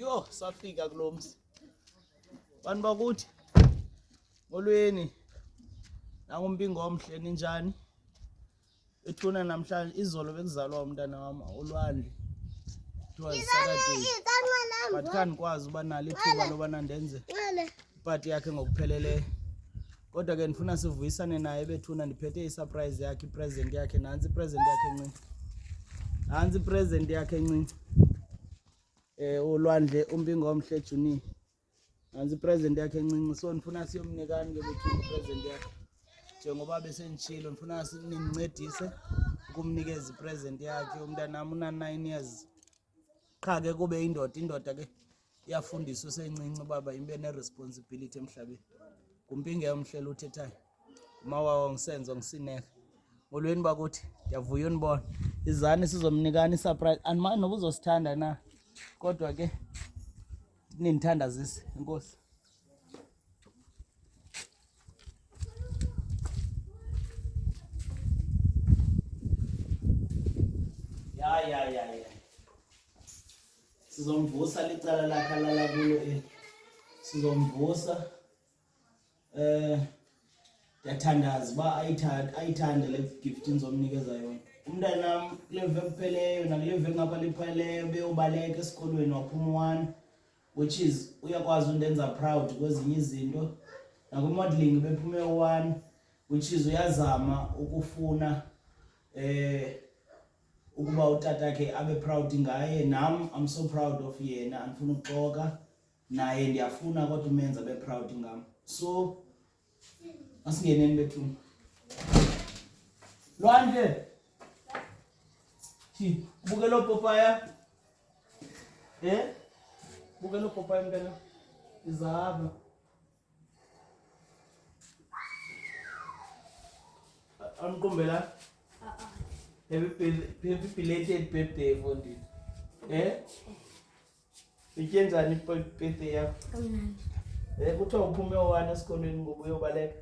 Yo, safika kulomsi. Bantu bakuthi molweni. Nangumpingo omhle ninjani? Ethuna namhlanje izolo bekuzalwa umntana wami uLwandle. Kuthiwa Saturday. But kangikwazi uba nalo ithuba loba nandenze ipati yakhe ngokupheleleyo. Kodwa ke ndifuna sivuyisane naye bethuna ndiphethe isurprise yakhe, ipresent yakhe, nansi ipresent yakhe encinci. Nansi ipresent yakhe encinci. uLwandle umpingo omhle Juni. Nansi ipresent yakhe encinci. So ndifuna siyomnikani ke bethuna ipresent yakhe. Njengoba besenditshilo ndifuna nincedise ukumnikeza ipresent yakhe. Umntana una 9 years. Qha ke kube indoda ke iyafundiswa usencinci baba imbe neresponsibility emhlabeni. Kumpinge omhle luthethayo. Mawawo ngisenzo ngisineke. Molweni bakuthi ndiyavuya unibona. Izani sizomnikana isurprise. Andimani noba uzosithanda na. Kodwa ke ninithandazise inkosi. Ya. Sizomvusa licala lakhe alala kulo Sizomvusa. Ndiyathandaza uba ayithande le gift nizomnikeza yona. Umntanam kule veki kupheleyo nakule veki ngapha lipheleyo beyobaleka esikolweni waphuma 1, which is uyakwazi undenza proud kwezinye izinto. Naku-modeling bephume 1, which is uyazama ukufuna ukuba utatakhe abe proud ngaye. Nam I'm so proud of yena, andifuna ukuxoka naye, ndiyafuna kodwa umenza abe proud ngam. So asingeneni bethuna. Lwandle buke lo popaya. Buke lo popaya mntana. Izahaba. Ankumbela? Happy belated birthday Fondi. Ityenzani birthday yakho? Kuthiwa uphume 1 esikolweni ngoba uyobaleka.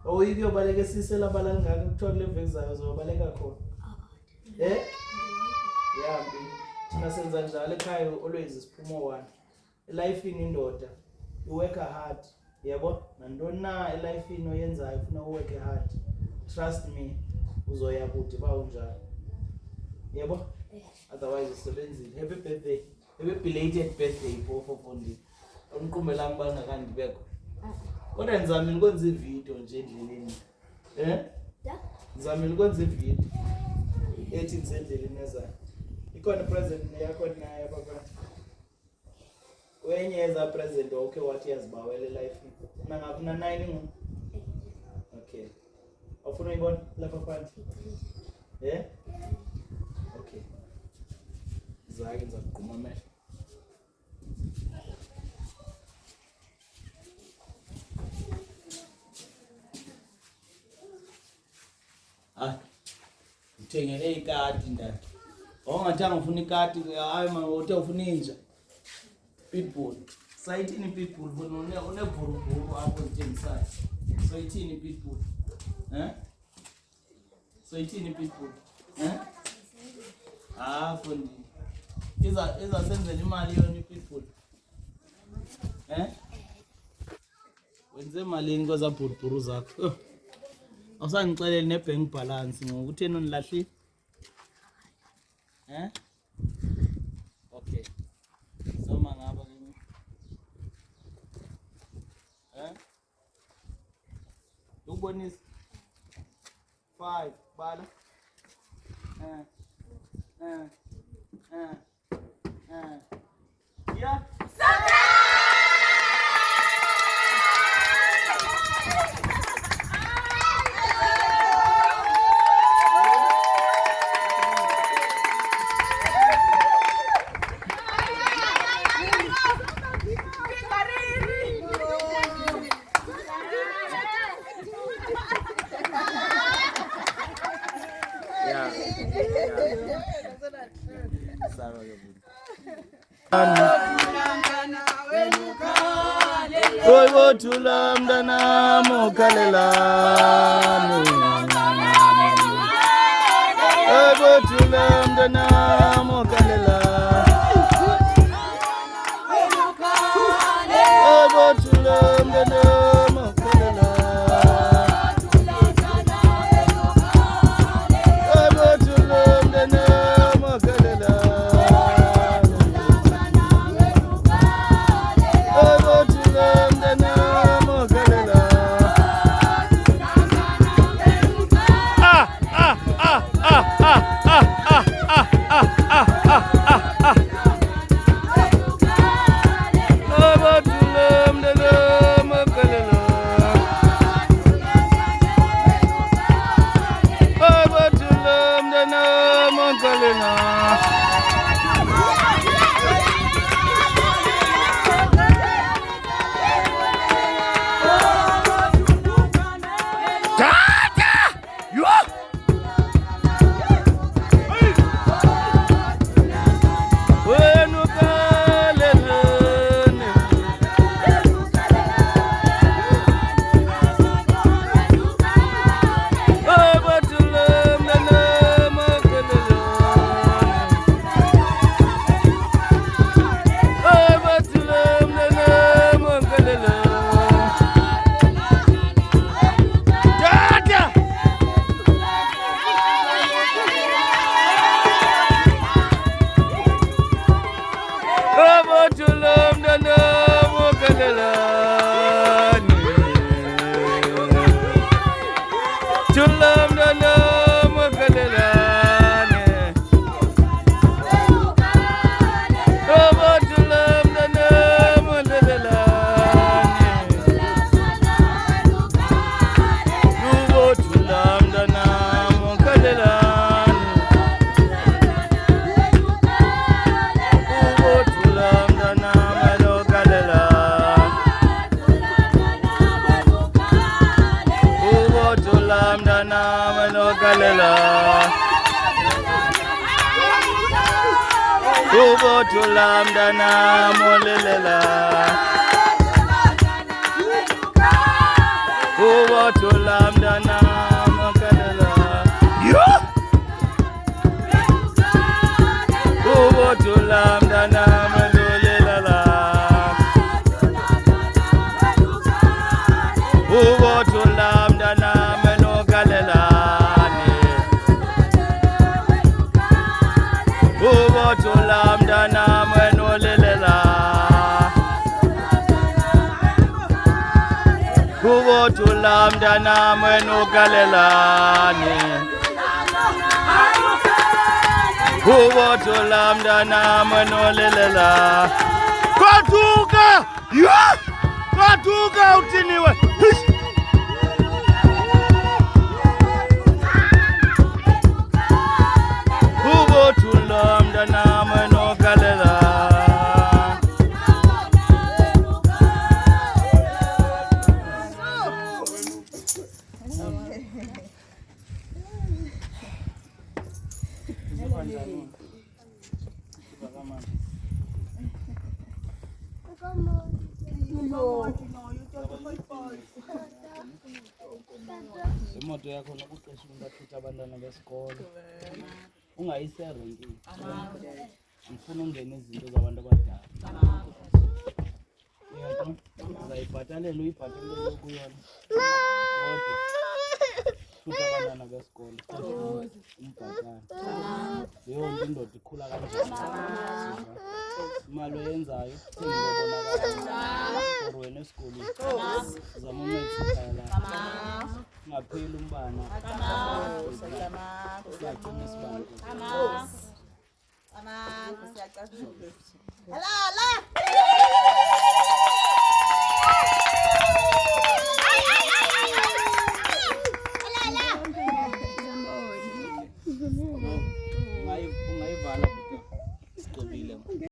Uyobaleka esisela balali ngakho kuthiwa kule veki zayo uzobaleka khona. Yambi. Thina senza njalo ekhaya always siphumo 1. Elifini indoda work hard. Yebo? Nantoni na elifini oyenzayo ufuna work hard. Trust me uzoya kude ba unjalo. Yebo? Otherwise usebenzile. Happy birthday. Happy belated birthday for Fondi. Umqumbela ngibanga kandibekho. Kodwa ngizamile ukwenza ivideo nje endleleni. Ngizamile ukwenza ivideo ethi ngisendleleni ezayo. Ikhona present yakho naye baba. Wenye eza present okay wathi yazibawele life. Nangabe una 9 ngo. Okay. Awufuna uyibona lapha phansi? Okay. Zake ngizaqhuma amehlo. Ngithengele ikati ndana. Ongathanga ufuna ikati hayi mama uthe ufuna inja. Pitbull. Sayithini pitbull bona unebhurubhuru apho ngithengisayo. Sayithini pitbull? Sayithini pitbull? Fondi. Iza senzela imali yona ipitbull. Wenze malini kweza bhurubhuru zakho? Awusangixeleli nebank balance ngokutheni onilahlile? Okay. Soma ngaba ke. Ukubonisa 5 bala. Yeah. Oy bothula mntana mokhalelani. Oy bothula mntana mokhalelani. monkelela Tulamdana molelela tulamdana mokalela tulamdana molelela tulamdana mokalela tulamdana menolelela tulamdana menogalelani tulamdana menolelela kwatuka utiniwe tulamdana menogalela imoto yakho nokuqesha ungathutha abantwana besikolo ungayiserenkini ngifuna ungena izinto zabantu abadala uzayibhatalela uyibhatalele kuyona kodwa thutha abantwana besikolo umbhatala leyo nto indoda ikhula kanjani imali oyenzayo sengibonakala for wena esikolweni uzama uncedisa ikhaya lakho ungapheli umbane siyacima isibane